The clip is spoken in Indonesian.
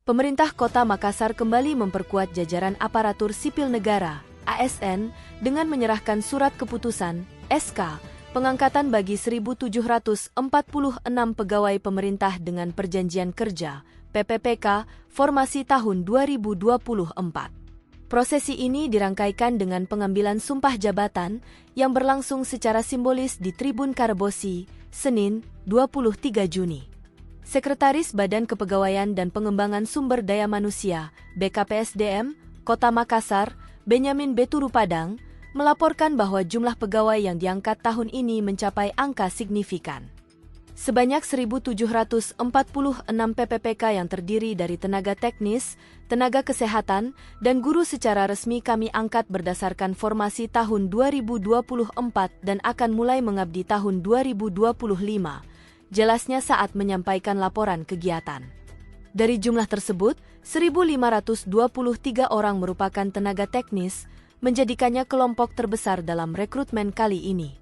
Pemerintah Kota Makassar kembali memperkuat jajaran aparatur sipil negara, ASN, dengan menyerahkan surat keputusan, SK, pengangkatan bagi 1.746 pegawai pemerintah dengan perjanjian kerja, PPPK, formasi tahun 2024. Prosesi ini dirangkaikan dengan pengambilan sumpah jabatan yang berlangsung secara simbolis di Tribun Karebosi, Senin, 23 Juni. Sekretaris Badan Kepegawaian dan Pengembangan Sumber Daya Manusia, BKPSDM, Kota Makassar, Benyamin Beturu Padang, melaporkan bahwa jumlah pegawai yang diangkat tahun ini mencapai angka signifikan. Sebanyak 1.746 PPPK yang terdiri dari tenaga teknis, tenaga kesehatan, dan guru secara resmi kami angkat berdasarkan formasi tahun 2024 dan akan mulai mengabdi tahun 2025. Jelasnya saat menyampaikan laporan kegiatan. Dari jumlah tersebut, 1.523 orang merupakan tenaga teknis, menjadikannya kelompok terbesar dalam rekrutmen kali ini.